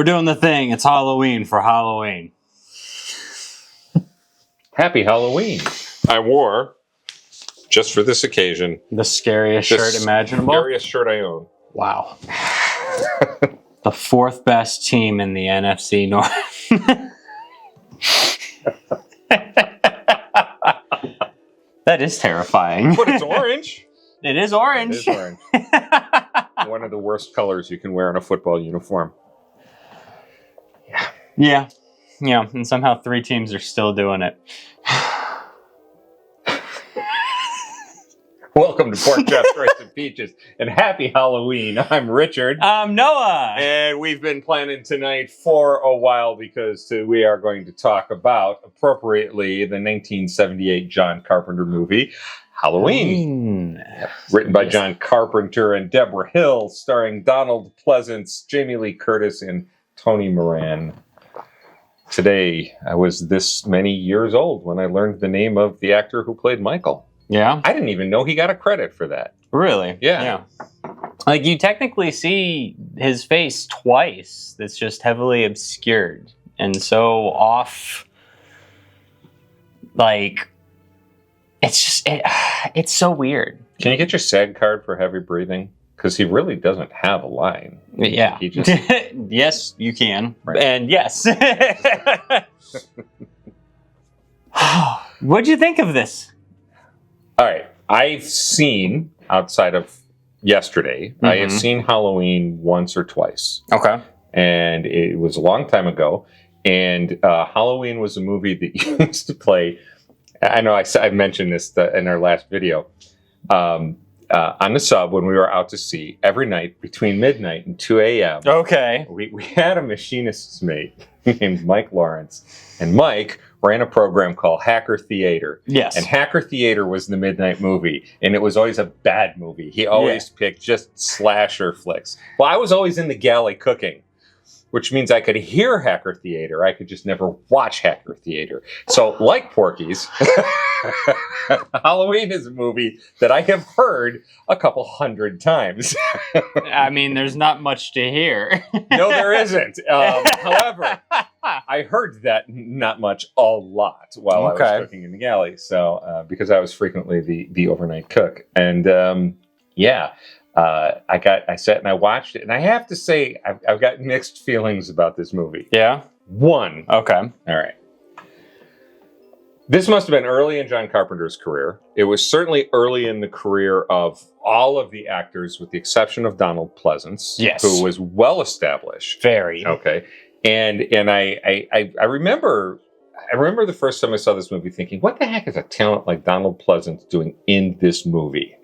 We're doing the thing. It's Halloween for Halloween. Happy Halloween. I wore, just for this occasion, The scariest shirt imaginable. Scariest shirt I own. Wow. The fourth best team in the NFC North. That is terrifying. But it's orange. It is orange. It is orange. One of the worst colors you can wear in a football uniform. Yeah. Yeah. And somehow 3 teams are still doing it. Welcome to Pork Chops, Rice, and Peaches, and happy Halloween. I'm Richard. I'm Noah. And we've been planning tonight for a while because we are going to talk about, appropriately, the 1978 John Carpenter movie, Halloween. Written by John Carpenter and Deborah Hill, starring Donald Pleasance, Jamie Lee Curtis, and Tony Moran. Today, I was this many years old when I learned the name of the actor who played Michael. Yeah? I didn't even know he got a credit for that. Really? Yeah. Like, you technically see his face twice that's just heavily obscured. And so off, like, it's just, it's so weird. Can you get your SAG card for heavy breathing? Because he really doesn't have a line. Yeah. He just... Yes, you can. Right. And yes. What'd you think of this? All right. I've seen, outside of yesterday, I have seen Halloween once or twice. Okay. And it was a long time ago. And Halloween was a movie that used to play. I know I mentioned this in our last video. On the sub, when we were out to sea, every night between midnight and 2 a.m., Okay. we had a machinist's mate named Mike Lawrence. And Mike ran a program called Hacker Theater. Yes. And Hacker Theater was the midnight movie. And it was always a bad movie. He always picked just slasher flicks. Well, I was always in the galley cooking, which means I could hear Hacker Theater. I could just never watch Hacker Theater. So, like Porky's, Halloween is a movie that I have heard a couple hundred times. I mean, there's not much to hear. No, there isn't. However, I heard that not much a lot while I was cooking in the galley. So, because I was frequently the overnight cook. And, I sat and I watched it, and I have to say, I've got mixed feelings about this movie. Yeah? One. Okay. All right. This must have been early in John Carpenter's career. It was certainly early in the career of all of the actors, with the exception of Donald Pleasance, who was well established. Very. Okay. And I remember the first time I saw this movie thinking, what the heck is a talent like Donald Pleasance doing in this movie?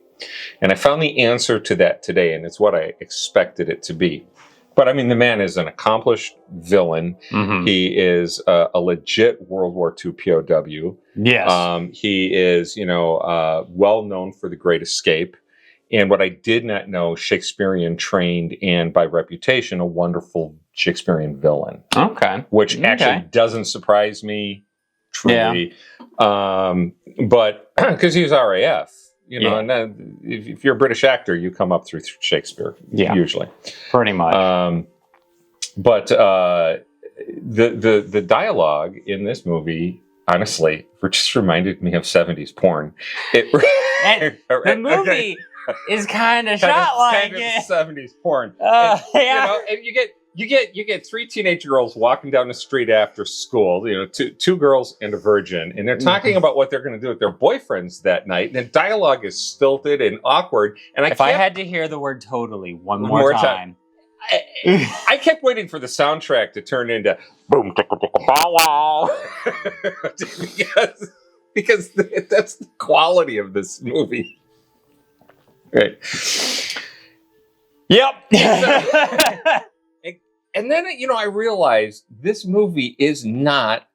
And I found the answer to that today, and it's what I expected it to be. But I mean, the man is an accomplished villain. Mm-hmm. He is a legit World War II POW. Yes. He is, well known for The Great Escape. And what I did not know, Shakespearean trained and by reputation, a wonderful Shakespearean villain. Okay. Which actually doesn't surprise me, truly. Yeah. But because he was RAF. And then if you're a British actor, you come up through Shakespeare, usually. Pretty much. But the dialogue in this movie, honestly, just reminded me of 70s porn. The movie is kind of shot like it. 70s porn. And you get 3 teenage girls walking down the street after school, two girls and a virgin, and they're talking about what they're going to do with their boyfriends that night. And the dialogue is stilted and awkward. And I had to hear the word totally one more time. I kept waiting for the soundtrack to turn into boom, ticka, ticka, bow, wow. because that's the quality of this movie. Right. Yep. And then, I realized this movie is not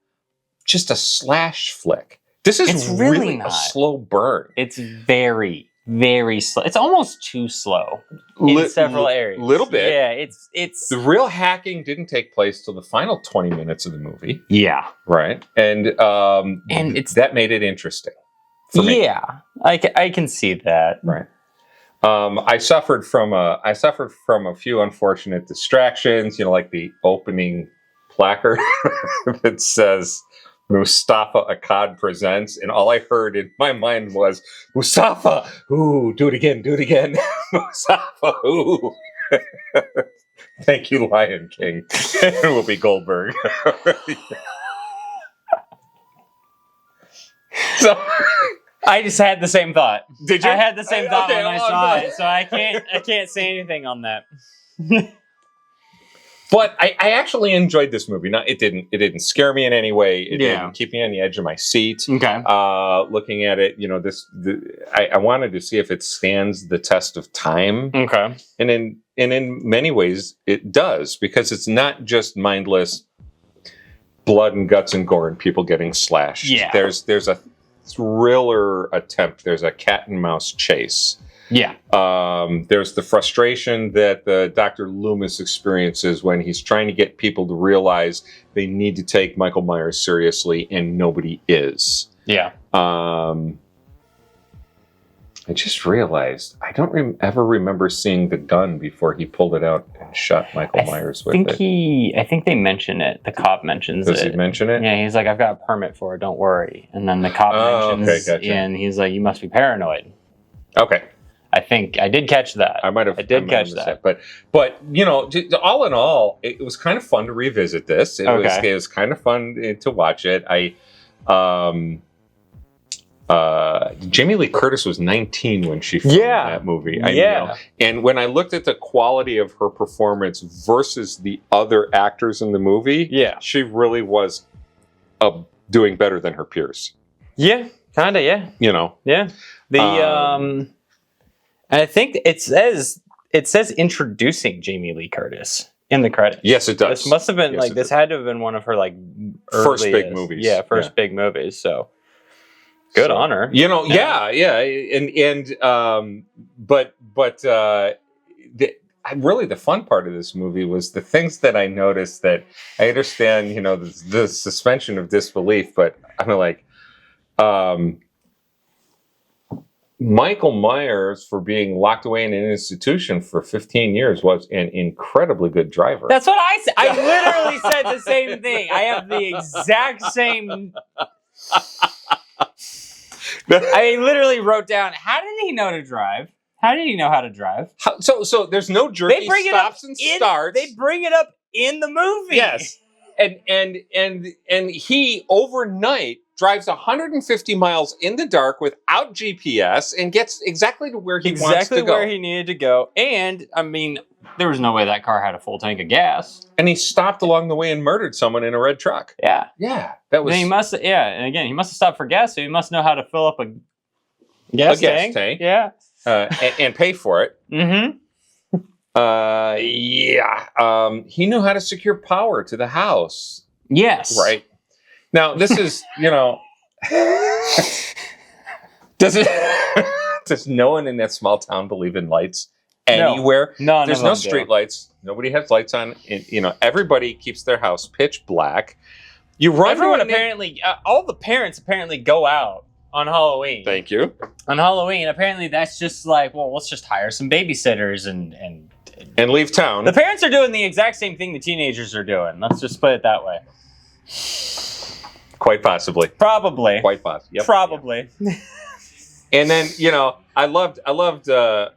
just a slash flick. This is really a slow burn. It's very, very slow. It's almost too slow in several areas. Little bit. Yeah, it's... The real hacking didn't take place till the final 20 minutes of the movie. Yeah. Right? And that made it interesting for me. Yeah, I can see that. Right. I suffered from a few unfortunate distractions. Like the opening placard that says Mustafa Akkad presents, and all I heard in my mind was Mustafa. Ooh, do it again. Mustafa. Ooh. Thank you, Lion King. Whoopi Goldberg. So I just had the same thought. Did you? I had the same thought Okay, when I saw it, so I can't say anything on that. But I actually enjoyed this movie. It didn't scare me in any way. It didn't keep me on the edge of my seat. Okay. Looking at it, I wanted to see if it stands the test of time. Okay. And in many ways it does, because it's not just mindless blood and guts and gore and people getting slashed. Yeah. There's a thriller attempt. There's a cat and mouse chase. Yeah. There's the frustration that the Dr. Loomis experiences when he's trying to get people to realize they need to take Michael Myers seriously, and nobody is. Yeah. I just realized I don't ever remember seeing the gun before he pulled it out and shot Michael Myers with it. I think they mention it. The cop mentions it. Does he mention it? Yeah, he's like, "I've got a permit for it. Don't worry." And then the cop mentions, and he's like, "You must be paranoid." Okay. I think I did catch that. I did catch that. But all in all, it was kind of fun to revisit this. It was kind of fun to watch it. Jamie Lee Curtis was 19 when she filmed that movie. And when I looked at the quality of her performance versus the other actors in the movie, she really was doing better than her peers. Yeah, kind of. Yeah. Yeah. And I think it says introducing Jamie Lee Curtis in the credits. Yes, it does. This must have been this had to have been one of her first big movies. Yeah, big movies. So good on her. Really the fun part of this movie was the things that I noticed that I understand, the suspension of disbelief, but I'm like, Michael Myers, for being locked away in an institution for 15 years, was an incredibly good driver. That's what I said. I literally said the same thing. I have the exact same. I literally wrote down, how did he know to drive? How did he know how to drive? So there's no jerky stops and starts. They bring it up in the movie. Yes. And he overnight drives 150 miles in the dark without GPS and gets exactly to where he wants to go. Exactly where he needed to go. And, I mean, there was no way that car had a full tank of gas. And he stopped along the way and murdered someone in a red truck. Yeah. Yeah. That was. And and again, he must have stopped for gas, so he must know how to fill up a gas tank. Yeah. And pay for it. Mm-hmm. He knew how to secure power to the house. Yes. Right. Now, this is, does no one in that small town believe in lights anywhere? No. There's no street lights. Nobody has lights on. Everybody keeps their house pitch black. Everyone apparently, all the parents apparently go out on Halloween. Thank you. On Halloween, apparently that's just like, well, let's just hire some babysitters and leave town. The parents are doing the exact same thing the teenagers are doing. Let's just put it that way. Quite possibly. Probably. Quite possibly. Yep. Probably. And then, I loved, I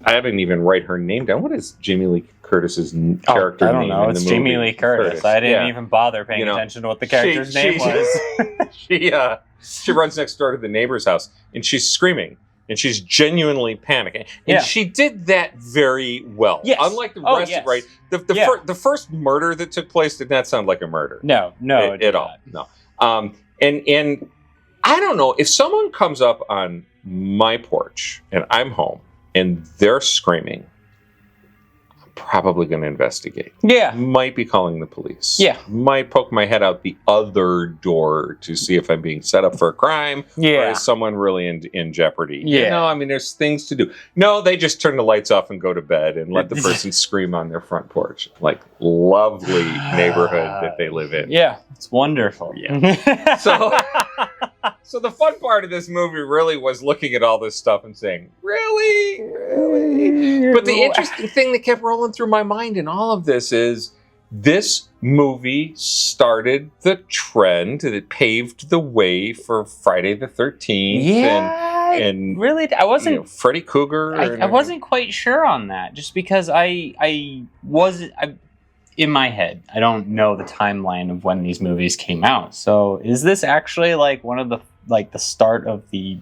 haven't even write her name down. What is Jamie Lee Curtis's character name? I don't know. It's Jamie Lee Curtis. I didn't even bother paying attention to what the character's name was. She runs next door to the neighbor's house and she's screaming. And she's genuinely panicking. And she did that very well. Yes. Unlike the rest of right? The first murder that took place did not sound like a murder. No, at all. No. And I don't know, if someone comes up on my porch and I'm home and they're screaming, I'm probably going to investigate. Yeah. Might be calling the police. Yeah. Might poke my head out the other door to see if I'm being set up for a crime. Yeah. Or is someone really in jeopardy? Yeah. There's things to do. No, they just turn the lights off and go to bed and let the person scream on their front porch. Like, lovely neighborhood that they live in. Yeah. It's wonderful. Yeah. So the fun part of this movie really was looking at all this stuff and saying, really? But the interesting thing that kept rolling through my mind in all of this is this movie started the trend that paved the way for Friday the 13th. Yeah, and really, I wasn't Freddy Krueger. I wasn't quite sure on that, just because I wasn't. In my head, I don't know the timeline of when these movies came out. So is this actually like one of the start of the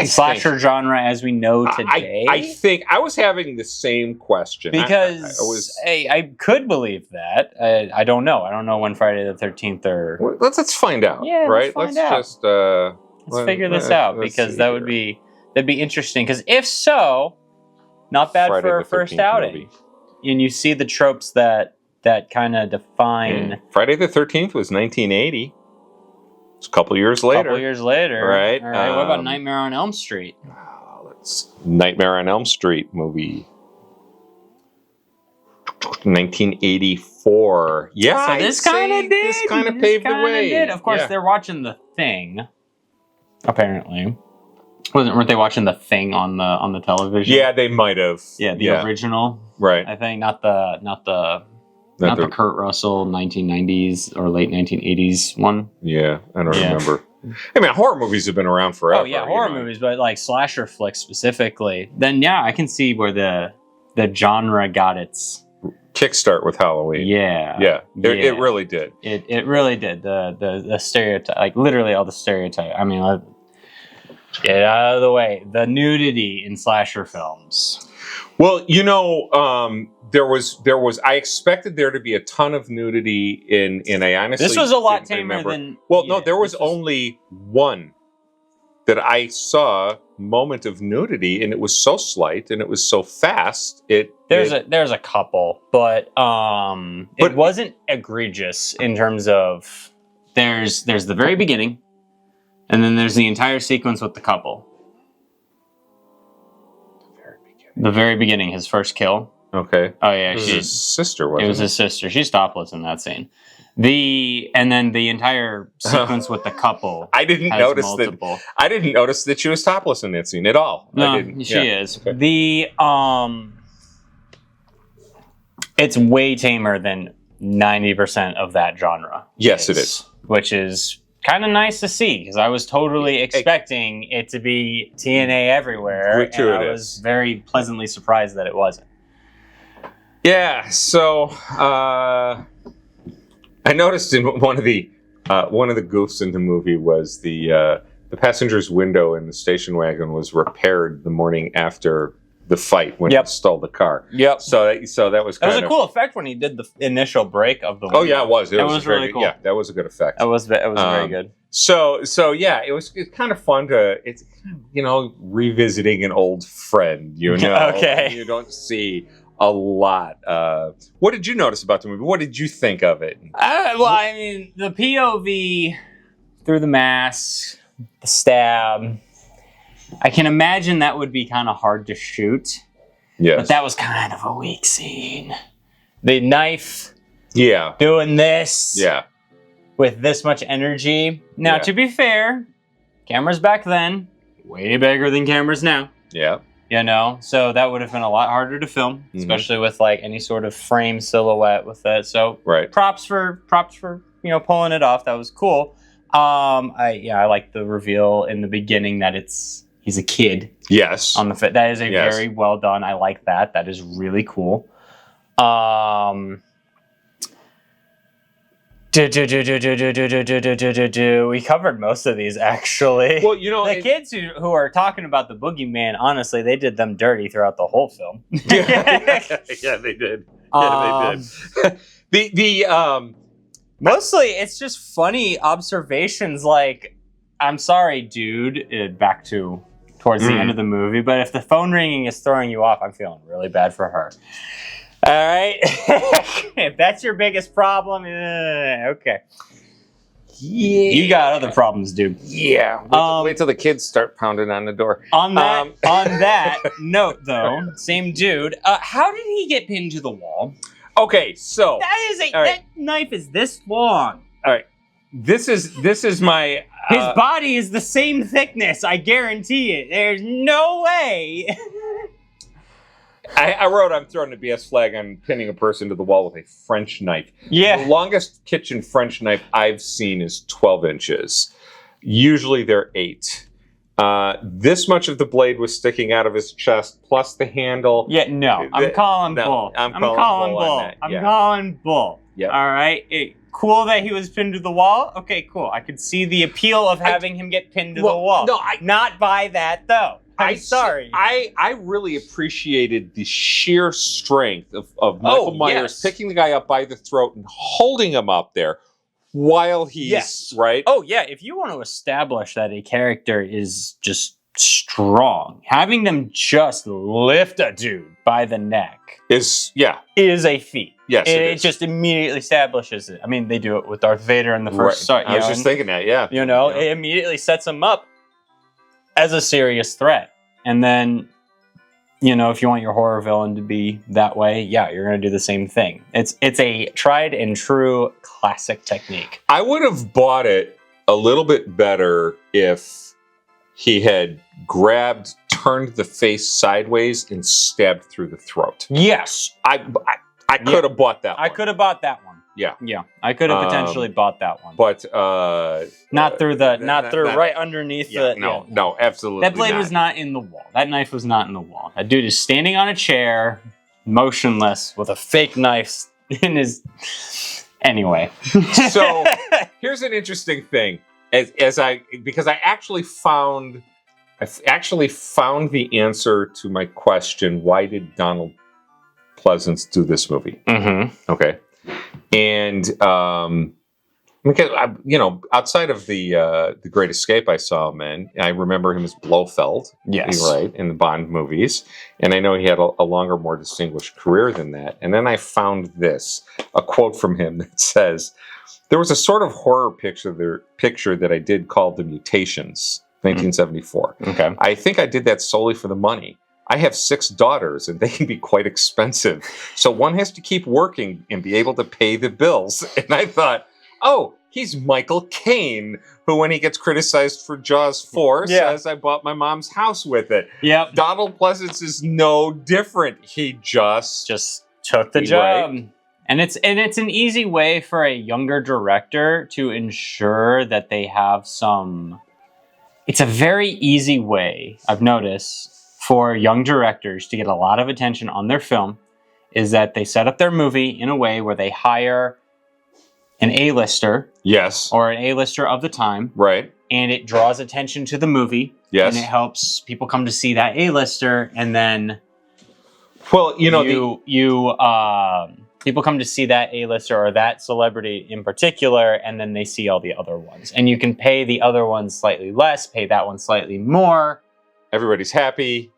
slasher genre as we know today? I think I was having the same question because I could believe that. I don't know. I don't know when Friday the 13th or let's find out. Yeah, right. Let's just figure this out, because that'd be interesting. Because if so, not bad Friday for a first outing. Movie. And you see the tropes that kind of define. Friday the 13th was 1980. It's a couple years later. Right. Right. What about Nightmare on Elm Street? Nightmare on Elm Street movie. 1984. Yeah. So this kind of did. This kind of paved the way. Of course, they're watching The Thing. Apparently. Weren't they watching The Thing on the television? Yeah, they might have. Yeah, the original. Right. I think not the Kurt Russell 1990s or late 1980s one. Yeah, I don't remember. I mean, horror movies have been around forever. Oh yeah, horror movies, but like slasher flicks specifically. Then yeah, I can see where the genre got its kickstart with Halloween. Yeah. It really did. It really did. The stereotype, like literally all the stereotype. I mean, get out of the way. The nudity in slasher films. Well, there was. I expected there to be a ton of nudity in. I honestly, this was a lot tamer than. Well, no, there was only one that I saw moment of nudity, and it was so slight and it was so fast. There's a couple, but it wasn't egregious in terms of there's the very beginning, and then there's the entire sequence with the couple. The very beginning, his first kill. Okay. Oh yeah, it was his sister. Wasn't it? It was his sister. She's topless in that scene. And then the entire sequence with the couple. I didn't notice that she was topless in that scene at all. No, she is. Okay. It's way tamer than 90% of that genre. Yes, it is. Which is kind of nice to see, because I was totally expecting it to be TNA everywhere, and I was very pleasantly surprised that it wasn't. Yeah, so I noticed in one of the goofs in the movie was the passenger's window in the station wagon was repaired the morning after the fight when he stole the car. Yep. So that was kind of... It was a cool effect when he did the initial break of the window. Oh yeah, it was. It was really cool. Yeah, that was a good effect. It was very good. So yeah, it's kind of fun it's revisiting an old friend. Okay. You don't see a lot. What did you notice about the movie? What did you think of it? Well, I mean, the POV through the mask, the stab. I can imagine that would be kind of hard to shoot. Yes. But that was kind of a weak scene. The knife. Yeah. Doing this. Yeah. With this much energy. Now, to be fair, cameras back then, way bigger than cameras now. Yeah. So that would have been a lot harder to film, especially with like any sort of frame silhouette with it. So props for pulling it off. That was cool. I like the reveal in the beginning that he's a kid. Yes. On the fit. That is very well done. I like that. That is really cool. We covered most of these, actually. Well, the kids who are talking about the boogeyman, honestly, they did them dirty throughout the whole film. Yeah, they did. They did. Mostly, it's just funny observations like, I'm sorry, dude, back to towards the end of the movie, but if the phone ringing is throwing you off, I'm feeling really bad for her. All right? If that's your biggest problem, okay. Yeah. You got other problems, dude. Yeah. Wait till the kids start pounding on the door. On that note, though, same dude, how did he get pinned to the wall? Okay, so... That knife is this long. All right. this is my. His body is the same thickness. I guarantee it. There's no way. I wrote, I'm throwing a BS flag on pinning a person to the wall with a French knife. Yeah. The longest kitchen French knife I've seen is 12 inches. Usually they're 8. This much of the blade was sticking out of his chest, plus the handle. Yeah, no. I'm calling bull. I'm calling bull. I'm calling bull. Yep. All right. Cool that he was pinned to the wall. Okay, cool. I could see the appeal of having him get pinned to the wall. No, not buy that though. I'm sorry. I really appreciated the sheer strength of Michael Myers picking the guy up by the throat and holding him up there while he's right. Oh yeah, if you want to establish that a character is just strong, having them just lift a dude by the neck is a feat. Yes, it just immediately establishes it. I mean, they do it with Darth Vader in the first. Right. I was just thinking that. Yeah, it immediately sets him up as a serious threat. And then, if you want your horror villain to be that way, you're going to do the same thing. It's a tried and true classic technique. I would have bought it a little bit better if he had grabbed, turned the face sideways, and stabbed through the throat. Yes. I could have bought that one. I could have bought that one. Yeah. Yeah. I could have potentially bought that one. But not right underneath the No, absolutely. That blade was not in the wall. That knife was not in the wall. That dude is standing on a chair, motionless, with a fake knife in his anyway. So here's an interesting thing. Because I actually found the answer to my question, why did Donald Pleasance do this movie? Mm-hmm. Okay. And because outside of the Great Escape I saw him in, I remember him as Blofeld. Yes, right, in the Bond movies, and I know he had a longer, more distinguished career than that. And then I found a quote from him that says, "There was a sort of horror picture that I did called The Mutations, 1974. Okay, I think I did that solely for the money. I have 6 daughters, and they can be quite expensive. So one has to keep working and be able to pay the bills." And I thought, oh, he's Michael Caine, who, when he gets criticized for Jaws 4, says, I bought my mom's house with it. Yep. Donald Pleasance is no different. He just took the job. Right? And it's an easy way for a younger director to ensure that they have some... It's a very easy way, I've noticed, for young directors to get a lot of attention on their film, is that they set up their movie in a way where they hire an A-lister. Yes. Or an A-lister of the time. Right. And it draws attention to the movie. Yes. And it helps people come to see that A-lister, and then... Well, people come to see that A-lister or that celebrity in particular, and then they see all the other ones. And you can pay the other ones slightly less, pay that one slightly more. Everybody's happy.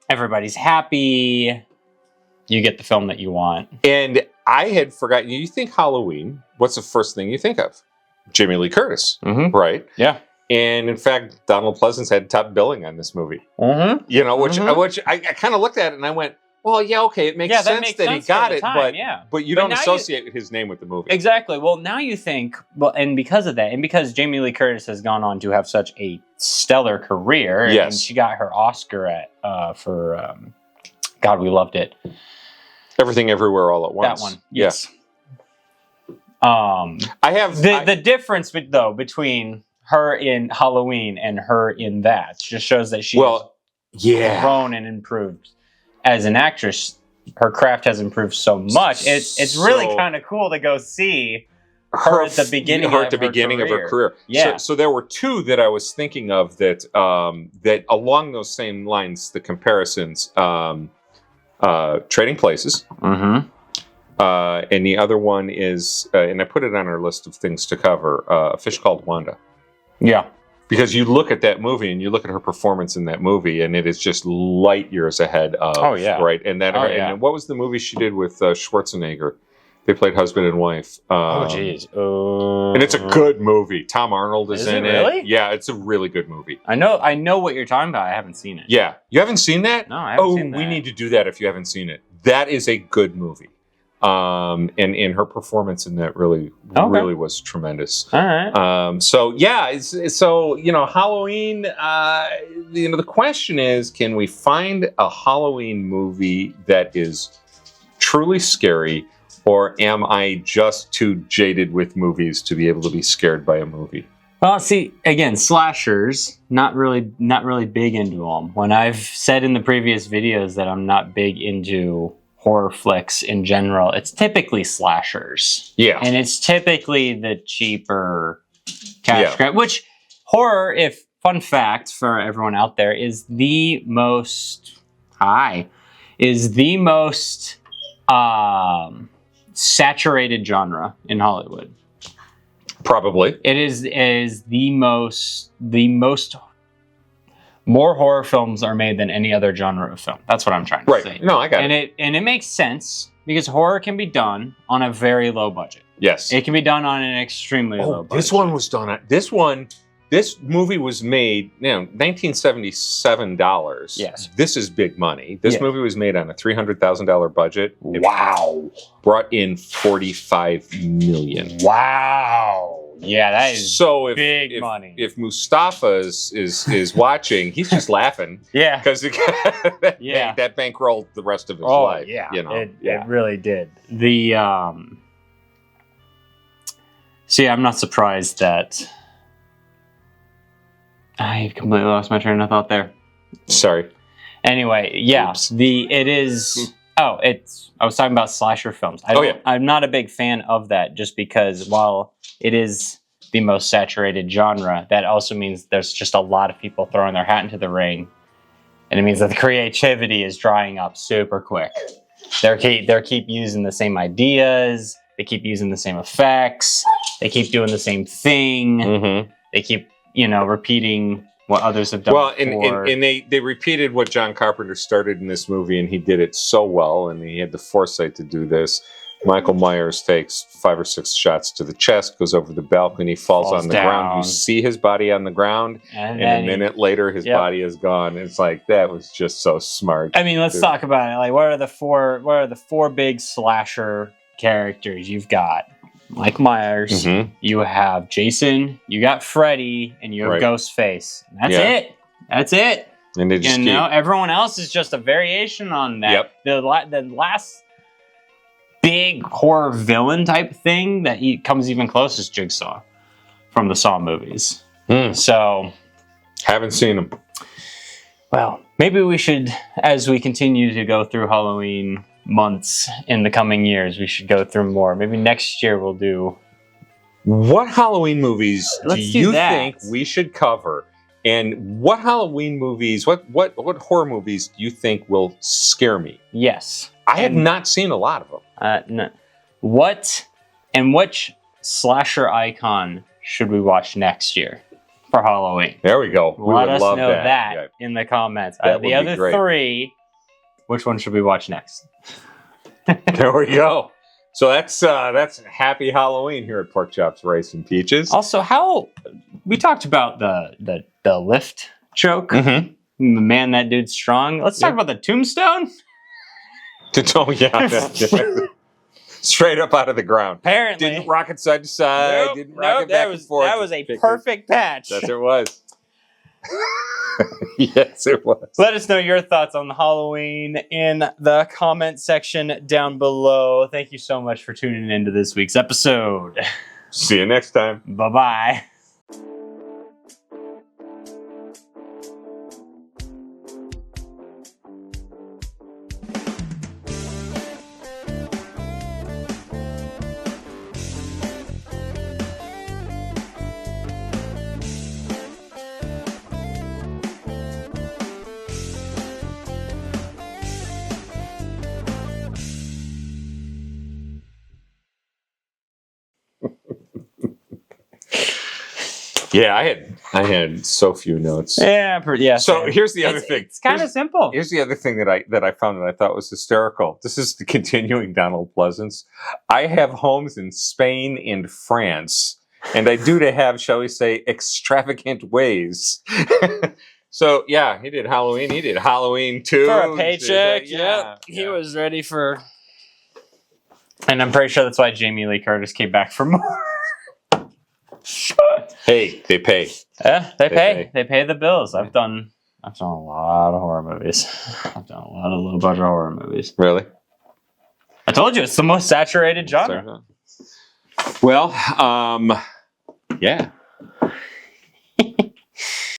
You get the film that you want. And I had forgotten, you think Halloween, what's the first thing you think of? Jamie Lee Curtis, right? Yeah. And in fact, Donald Pleasance had top billing on this movie. Mm-hmm. Which I kind of looked at it and I went, well, yeah, okay, it makes sense that he got it, but you don't associate his name with the movie. Exactly. Well, now you think, and because of that, and because Jamie Lee Curtis has gone on to have such a stellar career, and she got her Oscar for God, we loved it. Everything Everywhere All at Once. That one, yes. I have the difference, between her in Halloween and her in that just shows that she's grown and improved as an actress. Her craft has improved so much. It's really kind of cool to go see her at the beginning of her career. Yeah. So there were 2 that I was thinking of that that along those same lines, the comparisons. Trading Places. Mm-hmm. And the other one is, and I put it on our list of things to cover, A Fish Called Wanda. Yeah. Because you look at that movie and you look at her performance in that movie, and it is just light years ahead of, right? And and what was the movie she did with Schwarzenegger? They played husband and wife. And it's a good movie. Tom Arnold is in it. Really? Yeah, it's a really good movie. I know what you're talking about. I haven't seen it. Yeah. You haven't seen that? No, I haven't seen that. We need to do that if you haven't seen it. That is a good movie. and her performance in that really was tremendous. All right. So yeah, so Halloween. The question is, can we find a Halloween movie that is truly scary, or am I just too jaded with movies to be able to be scared by a movie? Well, see, again, slashers, not really big into them. When I've said in the previous videos that I'm not big into horror flicks in general, it's typically slashers. Yeah. And it's typically the cheaper cash grab, which horror, fun fact for everyone out there, is the most saturated genre in Hollywood. Probably. It is the most more horror films are made than any other genre of film. That's what I'm trying to say. No, I got it. And it makes sense because horror can be done on a very low budget. Yes. It can be done on an extremely low budget. This one was done on this movie was made, $1977. Yes. This is big money. This movie was made on a $300,000 budget. Wow. Brought in $45 million. Wow. Yeah, that is big money. If Mustafa is watching, he's just laughing. Yeah. Because that bankrolled the rest of his life. Yeah. It really did. I'm not surprised that I completely lost my train of thought there. Sorry. Anyway, yeah. Oops. I was talking about slasher films. I'm not a big fan of that, just because while it is the most saturated genre, that also means there's just a lot of people throwing their hat into the ring. And it means that the creativity is drying up super quick. They keep using the same ideas. They keep using the same effects. They keep doing the same thing. Mm-hmm. They keep repeating what others have done before. And they repeated what John Carpenter started in this movie, and he did it so well, and he had the foresight to do this. Michael Myers takes 5 or 6 shots to the chest, goes over the balcony, falls on the ground. You see his body on the ground, and a minute later, his body is gone. It's like, that was just so smart. I mean, let's talk about it. Like, what are the four big slasher characters? You've got Mike Myers, you have Jason, you got Freddy, and you have Ghostface. That's it. And they just everyone else is just a variation on that. Yep. The last big horror villain type thing that comes even close is Jigsaw from the Saw movies. So, haven't seen them. Well, maybe we should, as we continue to go through Halloween months in the coming years, we should go through more. Maybe next year we'll do. What Halloween movies do you think we should cover? And what Halloween movies, what horror movies do you think will scare me? Yes. I have not seen a lot of them. No. Which slasher icon should we watch next year for Halloween? There we go. Let us know that in the comments. The other 3, which one should we watch next? There we go. So that's Happy Halloween here at Pork Chops, Rice, and Peaches. Also, we talked about the lift choke. Man, that dude's strong. Let's talk about the tombstone. Oh, yeah. Straight up out of the ground. Apparently. Didn't rock it side to side. Nope, didn't rock it back and forth. That was a perfect patch. Yes, it was. Yes, it was. Let us know your thoughts on Halloween in the comment section down below. Thank you so much for tuning into this week's episode. See you next time. Bye-bye. Yeah, I had so few notes. Yeah. So here's the other thing. It's kind of simple. Here's the other thing that I found that I thought was hysterical. This is the continuing Donald Pleasance. I have homes in Spain and France, and I do to have, shall we say, extravagant ways. So yeah, he did Halloween. He did Halloween too for a paycheck. Yeah. He was ready for And I'm pretty sure that's why Jamie Lee Curtis came back for more. Hey, they pay. Yeah, they pay. They pay the bills. I've done a lot of horror movies. I've done a lot of low budget horror movies. Really? I told you it's the most saturated genre. Well, yeah.